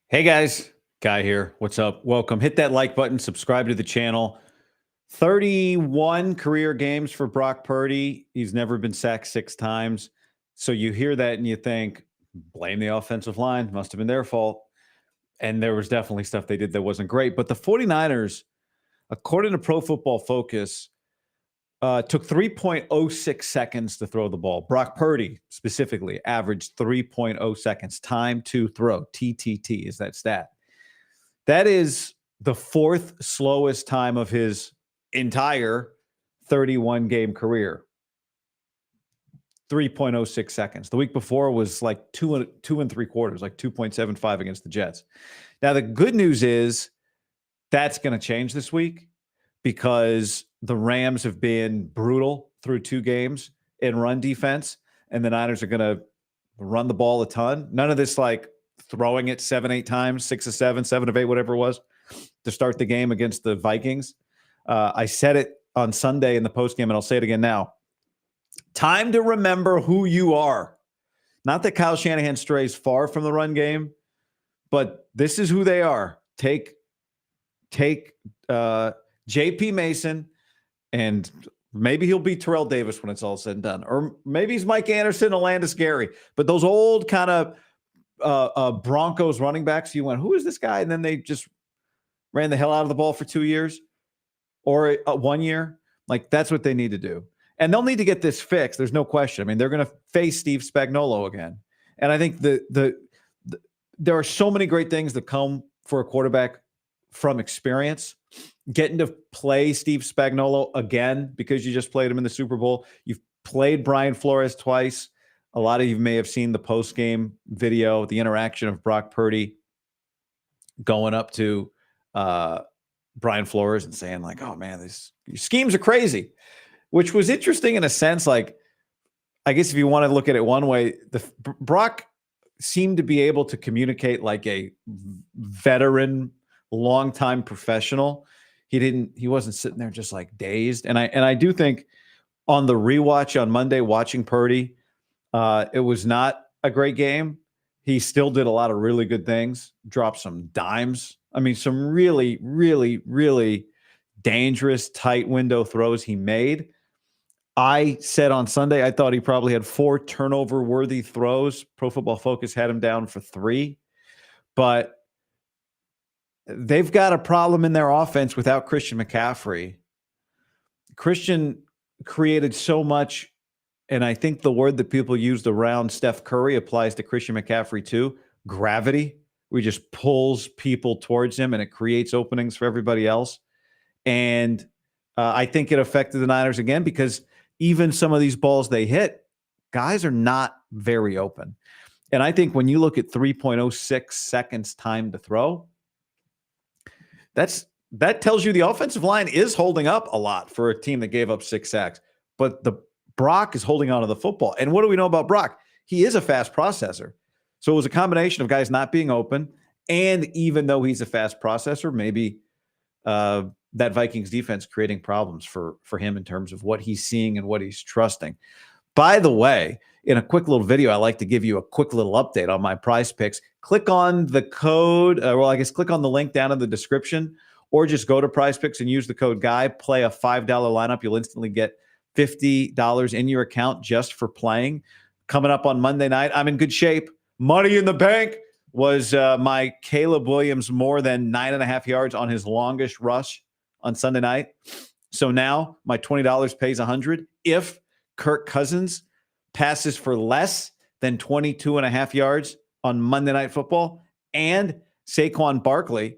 Hey guys, Guy here. What's up? Welcome. Hit that like button, subscribe to the channel. 31 career games for Brock Purdy. He's never been sacked 6 times. So you hear that and you think, blame the offensive line. Must have been their fault. And there was definitely stuff they did that wasn't great. But the 49ers, according to Pro Football Focus, took 3.06 seconds to throw the ball. Brock Purdy specifically averaged 3.0 seconds. Time to throw. TTT is that stat. That is the fourth slowest time of his entire 31 game career. 3.06 seconds. The week before was like two and three quarters, like 2.75 against the Jets. Now, the good news is that's going to change this week because the Rams have been brutal through 2 games in run defense, and the Niners are going to run the ball a ton. None of this like throwing it 7-8 times, 6 of 7, 7 of 8, whatever it was, to start the game against the Vikings. I said it on Sunday in the postgame, and I'll say it again now. Time to remember who you are. Not that Kyle Shanahan strays far from the run game, but this is who they are. Take J.P. Mason, and maybe he'll be Terrell Davis when it's all said and done. Or maybe he's Mike Anderson, Alandis Gary. But those old kind of Broncos running backs, you went, who is this guy? And then they just ran the hell out of the ball for 2 years or 1 year. Like, that's what they need to do. And they'll need to get this fixed. There's no question. I mean, they're going to face Steve Spagnuolo again. And I think there are so many great things that come for a quarterback from experience. Getting to play Steve Spagnuolo again because you just played him in the Super Bowl. You've played Brian Flores twice. A lot of you may have seen the post-game video, the interaction of Brock Purdy going up to Brian Flores and saying like, oh man, these schemes are crazy, which was interesting in a sense. Like, I guess if you want to look at it one way, Brock seemed to be able to communicate like a veteran, longtime professional. He wasn't sitting there just like dazed. And I do think on the rewatch on Monday, watching Purdy, it was not a great game. He still did a lot of really good things, dropped some dimes. I mean, some really, really, really dangerous tight window throws he made. I said on Sunday, I thought he probably had 4 turnover-worthy throws. Pro Football Focus had him down for 3. But they've got a problem in their offense without Christian McCaffrey. Christian created so much, and I think the word that people used around Steph Curry applies to Christian McCaffrey too. Gravity. We just pulls people towards him, and it creates openings for everybody else. And I think it affected the Niners again because even some of these balls they hit, guys are not very open. And I think when you look at 3.06 seconds time to throw, that tells you the offensive line is holding up a lot for a team that gave up 6 sacks. But the Brock is holding on to the football. And what do we know about Brock? He is a fast processor. So it was a combination of guys not being open, and even though he's a fast processor, maybe that Vikings defense creating problems for him in terms of what he's seeing and what he's trusting. By the way, in a quick little video, I like to give you a quick little update on my prize picks. Click on the code, click on the link down in the description, or just go to Prize Picks and use the code GUY. Play a $5 lineup. You'll instantly get $50 in your account just for playing. Coming up on Monday night, I'm in good shape. Money in the bank was my Caleb Williams more than 9.5 yards on his longest rush on Sunday night. So now my $20 pays $100 if Kirk Cousins passes for less than 22.5 yards on Monday Night Football, and Saquon Barkley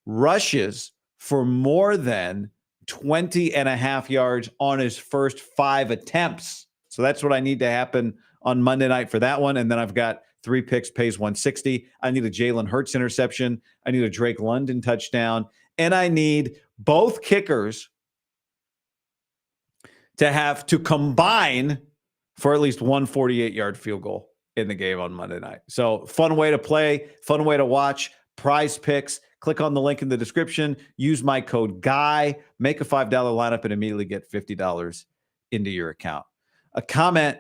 rushes for more than 20.5 yards on his first 5 attempts. So that's what I need to happen on Monday night for that one. And then I've got 3 picks, pays $160. I need a Jalen Hurts interception. I need a Drake London touchdown. And I need both kickers to have to combine for at least one 48-yard field goal in the game on Monday night. So fun way to play, fun way to watch. Prize Picks. Click on the link in the description. Use my code GUY. Make a $5 lineup and immediately get $50 into your account. A comment: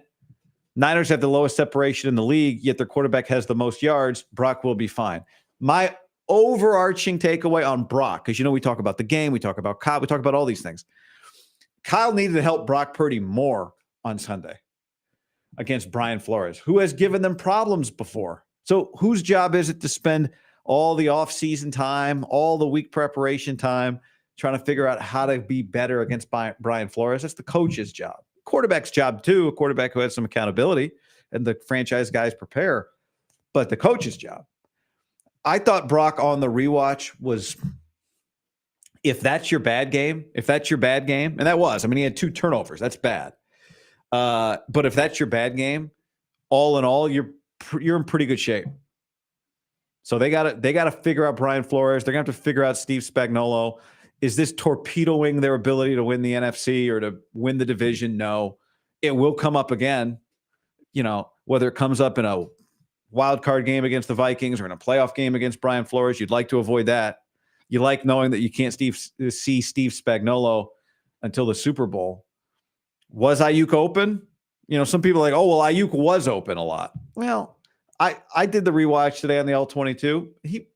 Niners have the lowest separation in the league, yet their quarterback has the most yards. Brock will be fine. my overarching takeaway on Brock, because we talk about the game, we talk about Kyle, we talk about all these things. Kyle needed to help Brock Purdy more on Sunday against Brian Flores, who has given them problems before. So whose job is it to spend all the offseason time, all the week preparation time, trying to figure out how to be better against Brian Flores? That's the coach's job. Quarterback's job too, a quarterback who has some accountability, and the franchise guys prepare, but the coach's job. I thought Brock on the rewatch was, if that's your bad game, and that was, he had 2 turnovers. That's bad. But if that's your bad game, all in all, you're in pretty good shape. So they got to figure out Brian Flores. They're going to have to figure out Steve Spagnuolo. Is this torpedoing their ability to win the NFC or to win the division? No. It will come up again, whether it comes up in a wild card game against the Vikings or in a playoff game against Brian Flores. You'd like to avoid that. You like knowing that you can't see Steve Spagnuolo until the Super Bowl. Was Ayuk open? Some people are like, oh, well, Ayuk was open a lot. Well, I did the rewatch today on the L22. He,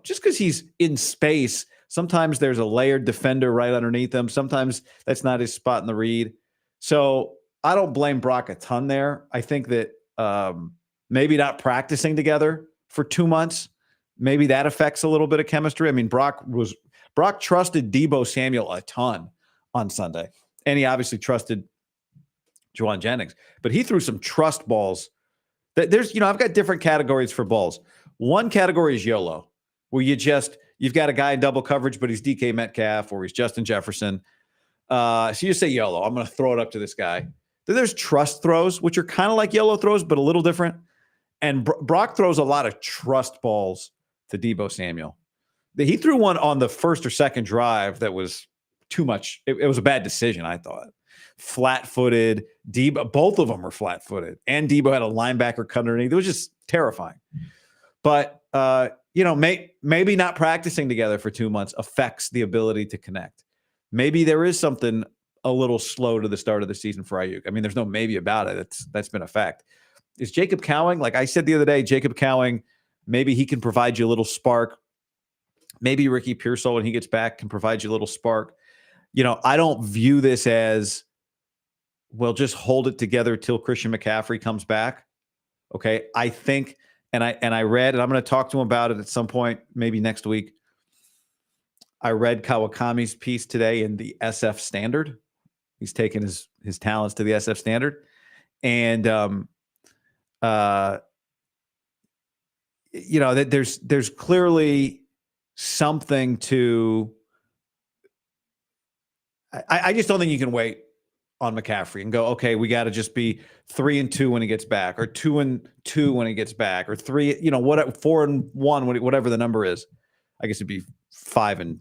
just because he's in space, sometimes there's a layered defender right underneath him. Sometimes that's not his spot in the read. So I don't blame Brock a ton there. I think that maybe not practicing together for 2 months, maybe that affects a little bit of chemistry. Brock trusted Deebo Samuel a ton on Sunday, and he obviously trusted Juwan Jennings, but he threw some trust balls. There's, I've got different categories for balls. One category is YOLO, where you've got a guy in double coverage, but he's DK Metcalf or he's Justin Jefferson. So you say YOLO, I'm going to throw it up to this guy. Then there's trust throws, which are kind of like YOLO throws, but a little different. And Brock throws a lot of trust balls to Deebo Samuel. He threw one on the first or second drive that was too much. It was a bad decision, I thought. Flat-footed. Deebo, both of them were flat-footed. And Deebo had a linebacker cut underneath. It was just terrifying. But, maybe not practicing together for 2 months affects the ability to connect. Maybe there is something a little slow to the start of the season for Ayuk. There's no maybe about it. That's been a fact. Is Jacob Cowing, like I said the other day, Jacob Cowing, maybe he can provide you a little spark. Maybe Ricky Pearsall, when he gets back, can provide you a little spark. I don't view this as, well, just hold it together till Christian McCaffrey comes back. Okay. I think, and I read, and I'm going to talk to him about it at some point, maybe next week. I read Kawakami's piece today in the SF Standard. He's taken his talents to the SF Standard. And, that there's clearly something to, I just don't think you can wait on McCaffrey and go, okay, we got to just be 3-2 when he gets back, or 2-2 when he gets back, or 4-1, whatever the number is. I guess it'd be 5-2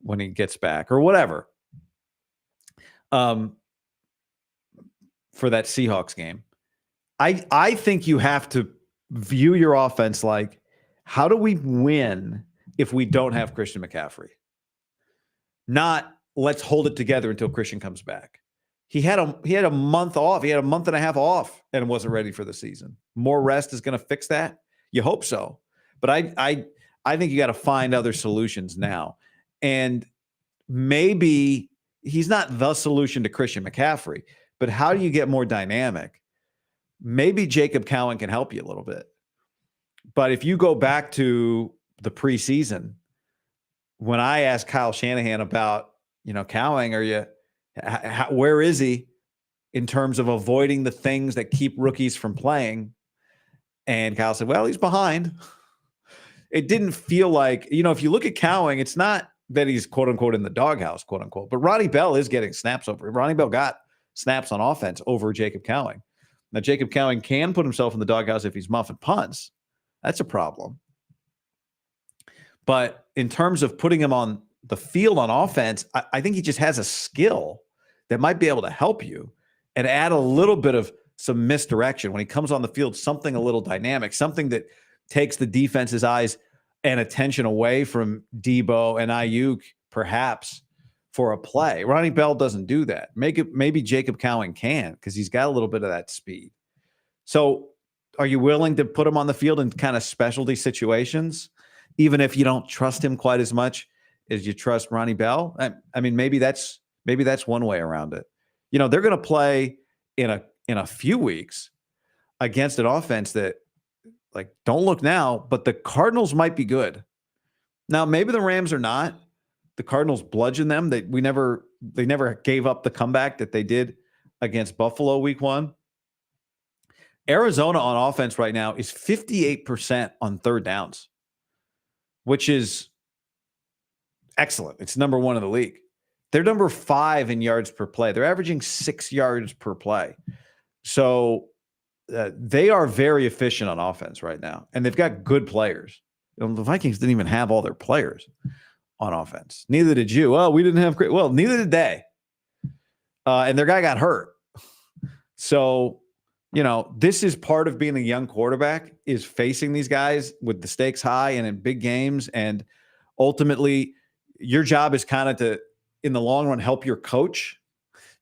when he gets back, or whatever. For that Seahawks game, I think you have to view your offense like, how do we win if we don't have Christian McCaffrey? Not, let's hold it together until Christian comes back. He had a month off. He had a month and a half off and wasn't ready for the season. More rest is going to fix that. You hope so. But I think you got to find other solutions now. And maybe he's not the solution to Christian McCaffrey, but how do you get more dynamic? Maybe Jacob Cowing can help you a little bit. But if you go back to the preseason, when I asked Kyle Shanahan about, Cowing, where is he in terms of avoiding the things that keep rookies from playing? And Kyle said, well, he's behind. It didn't feel like, if you look at Cowing, it's not that he's quote unquote in the doghouse, quote unquote, but Ronnie Bell is getting snaps over him. Ronnie Bell got snaps on offense over Jacob Cowing. Now, Jacob Cowing can put himself in the doghouse if he's muffing punts. That's a problem. But in terms of putting him on the field on offense, I think he just has a skill that might be able to help you and add a little bit of some misdirection when he comes on the field, something a little dynamic, something that takes the defense's eyes and attention away from Deebo and Ayuk, perhaps, for a play. Ronnie Bell doesn't do that. Maybe Jacob Cowing can, because he's got a little bit of that speed. So are you willing to put him on the field in kind of specialty situations, even if you don't trust him quite as much as you trust Ronnie Bell? I mean, maybe that's one way around it. They're going to play in a few weeks against an offense that, like, don't look now, but the Cardinals might be good. Now, maybe the Rams are not. The Cardinals bludgeoned them. They never gave up the comeback that they did against Buffalo week 1. Arizona on offense right now is 58% on third downs, which is excellent. It's number 1 in the league. They're number 5 in yards per play. They're averaging 6 yards per play. So they are very efficient on offense right now, and they've got good players. The Vikings didn't even have all their players on offense. Neither did you. Well, we didn't have great. Well, neither did they. And their guy got hurt. So, this is part of being a young quarterback, is facing these guys with the stakes high and in big games. And ultimately, your job is kind of to, in the long run, help your coach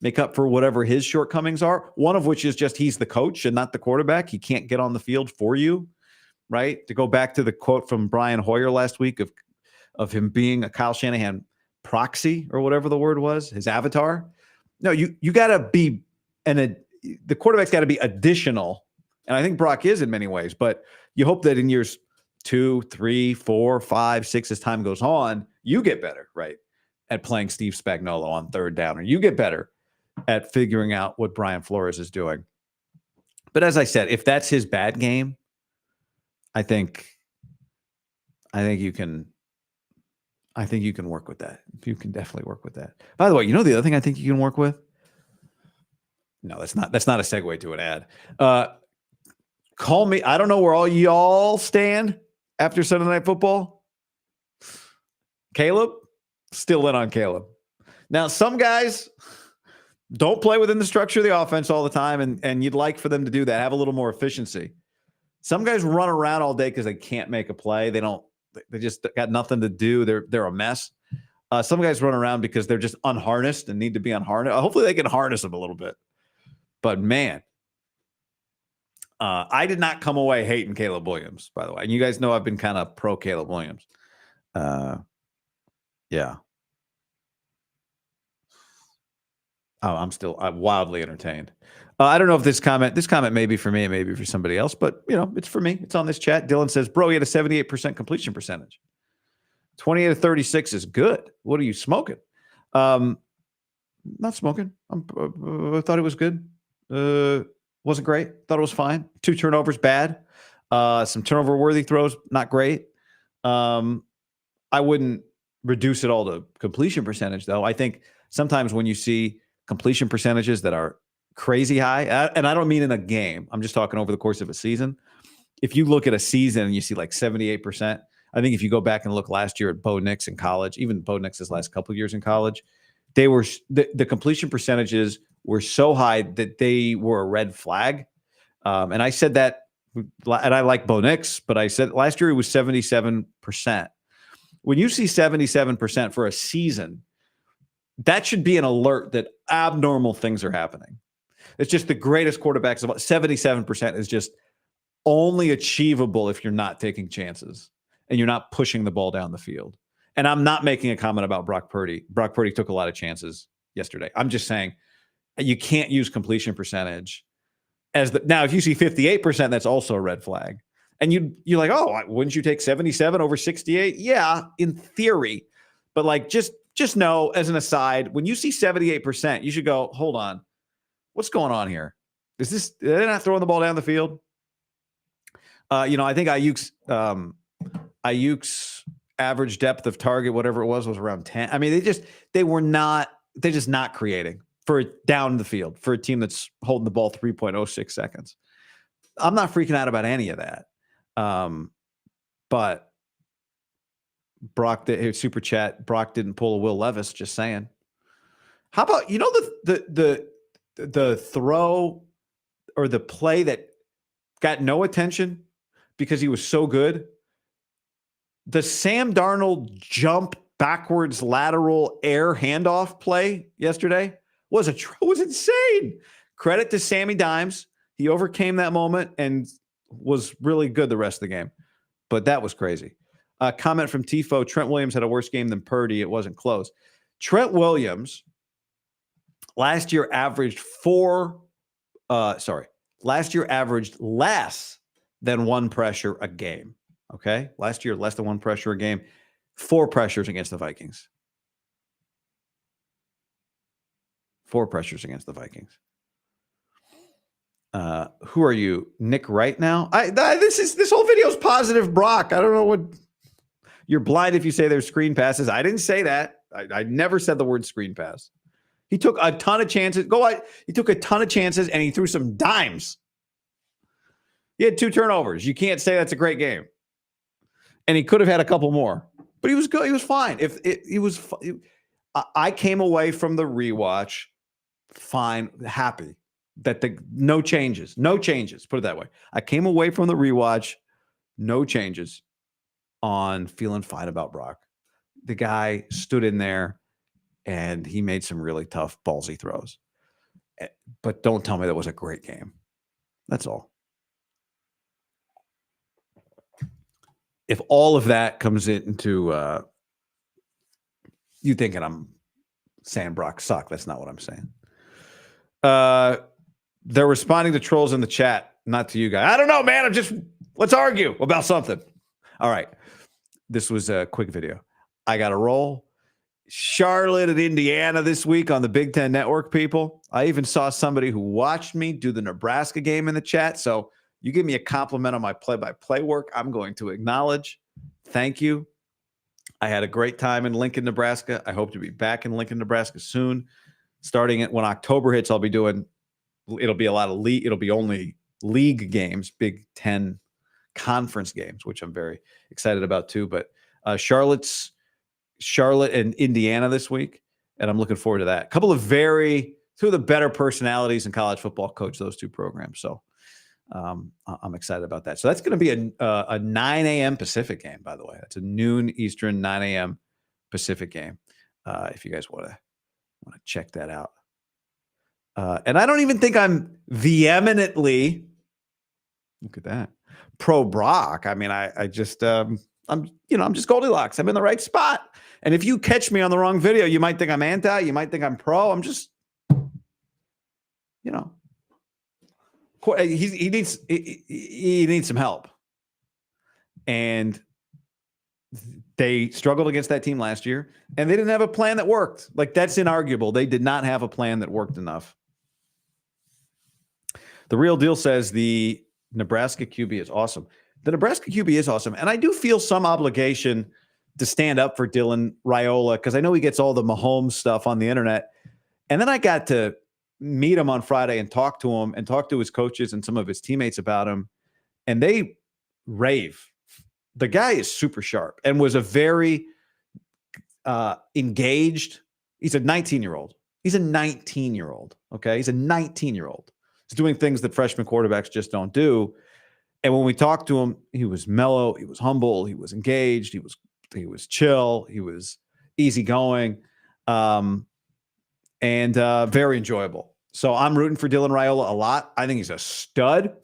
make up for whatever his shortcomings are. One of which is just he's the coach and not the quarterback. He can't get on the field for you, right? To go back to the quote from Brian Hoyer last week of him being a Kyle Shanahan proxy, or whatever the word was, his avatar. No, you got to be the quarterback's got to be additional. And I think Brock is in many ways, but you hope that in years 2, 3, 4, 5, 6, as time goes on, you get better, right, at playing Steve Spagnuolo on third down, or you get better at figuring out what Brian Flores is doing. But as I said, if that's his bad game, I think you can work with that. You can definitely work with that. By the way, the other thing I think you can work with? No, that's not a segue to an ad. Call me. I don't know where all y'all stand after Sunday Night Football. Caleb, still in on Caleb. Now, some guys don't play within the structure of the offense all the time, and you'd like for them to do that, have a little more efficiency. Some guys run around all day because they can't make a play. They just got nothing to do. They're a mess. Some guys run around because they're just unharnessed and need to be unharnessed. Hopefully they can harness them a little bit. But man, I did not come away hating Caleb Williams, by the way. And you guys know I've been kind of pro Caleb Williams. Yeah. Oh, I'm wildly entertained. I don't know if this comment may be for me, it may be for somebody else, but it's for me. It's on this chat. Dylan says, bro, he had a 78% completion percentage. 28 to 36 is good. What are you smoking? Not smoking. I thought it was good. Wasn't great. Thought it was fine. 2 turnovers, bad. Some turnover worthy throws, not great. I wouldn't reduce it all to completion percentage, though. I think sometimes when you see completion percentages that are crazy high, and I don't mean in a game, I'm just talking over the course of a season. If you look at a season and you see like 78%, I think if you go back and look last year at Bo Nix in college, even Bo Nix's last couple of years in college, they were the completion percentages were so high that they were a red flag. And I said that, and I like Bo Nix, but I said last year it was 77%. When you see 77% for a season, that should be an alert that abnormal things are happening. It's just the greatest quarterbacks. About 77% is just only achievable if you're not taking chances and you're not pushing the ball down the field. And I'm not making a comment about Brock Purdy. Brock Purdy took a lot of chances yesterday. I'm just saying you can't use completion percentage as now. If you see 58%, that's also a red flag. And you're like, oh, wouldn't you take 77 over 68? Yeah, in theory. But like, just know, as an aside, when you see 78%, you should go, hold on. What's going on here? They're not throwing the ball down the field? I think Ayuk's average depth of target, whatever it was around 10. I mean, they're just not creating for down the field for a team that's holding the ball 3.06 seconds. I'm not freaking out about any of that. But Brock, super chat, Brock didn't pull a Will Levis, just saying. How about, the throw or the play that got no attention because he was so good? The Sam Darnold jump backwards lateral air handoff play yesterday was insane. Credit to Sammy Dimes. He overcame that moment and was really good the rest of the game. But that was crazy. Comment from Tifo, Trent Williams had a worse game than Purdy. It wasn't close. Trent Williams last year averaged last year averaged less than one pressure a game. Okay? Last year, less than one pressure a game. 4 pressures against the Vikings. 4 pressures against the Vikings. Who are you, Nick? Right now, this whole video is positive, Brock. I don't know what you're blind if you say there's screen passes. I didn't say that. I never said the word screen pass. He took a ton of chances. He took a ton of chances and he threw some dimes. He had 2 turnovers. You can't say that's a great game. And he could have had a couple more, but he was good. He was fine. I came away from the rewatch fine, happy. That no changes. Put it that way. I came away from the rewatch, no changes on feeling fine about Brock. The guy stood in there and he made some really tough, ballsy throws. But don't tell me that was a great game. That's all. If all of that comes into you thinking I'm saying Brock sucked, that's not what I'm saying. They're responding to trolls in the chat, not to you guys. I don't know, man. Let's argue about something. All right. This was a quick video. I got to roll. Charlotte and Indiana this week on the Big Ten Network, people. I even saw somebody who watched me do the Nebraska game in the chat. So you give me a compliment on my play-by-play work, I'm going to acknowledge. Thank you. I had a great time in Lincoln, Nebraska. I hope to be back in Lincoln, Nebraska soon. Starting when October hits, it'll be a lot of it'll be only league games, Big Ten conference games, which I'm very excited about too. But Charlotte and Indiana this week, and I'm looking forward to that. Two of the better personalities in college football coach those 2 programs. So I'm excited about that. So that's going to be a 9 a.m. Pacific game, by the way. That's a noon Eastern, 9 a.m. Pacific game. If you guys want to check that out. And I don't even think I'm vehemently, look at that, pro Brock. I mean, I'm just Goldilocks. I'm in the right spot. And if you catch me on the wrong video, you might think I'm anti, you might think I'm pro. I'm just, he needs some help. And they struggled against that team last year, and they didn't have a plan that worked. Like, that's inarguable. They did not have a plan that worked enough. The Real Deal says the Nebraska QB is awesome. The Nebraska QB is awesome, and I do feel some obligation to stand up for Dylan Raiola because I know he gets all the Mahomes stuff on the internet. And then I got to meet him on Friday and talk to him and talk to his coaches and some of his teammates about him, and they rave. The guy is super sharp and was a very engaged. He's a 19-year-old. Okay. He's a 19-year-old. He's doing things that freshman quarterbacks just don't do. And when we talked to him, he was mellow. He was humble. He was engaged. He was chill. He was easygoing, and very enjoyable. So I'm rooting for Dylan Raiola a lot. I think he's a stud.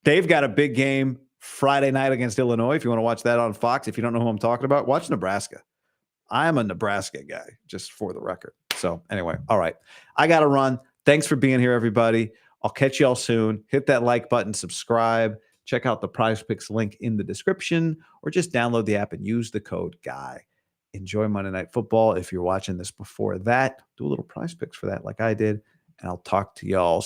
They've got a big game Friday night against Illinois. If you want to watch that on Fox, if you don't know who I'm talking about, watch Nebraska. I am a Nebraska guy, just for the record. So anyway, all right. I got to run. Thanks for being here, everybody. I'll catch y'all soon. Hit that like button, subscribe, check out the Prize Picks link in the description, or just download the app and use the code GUY. Enjoy Monday Night Football. If you're watching this before that, do a little Prize Picks for that like I did, and I'll talk to y'all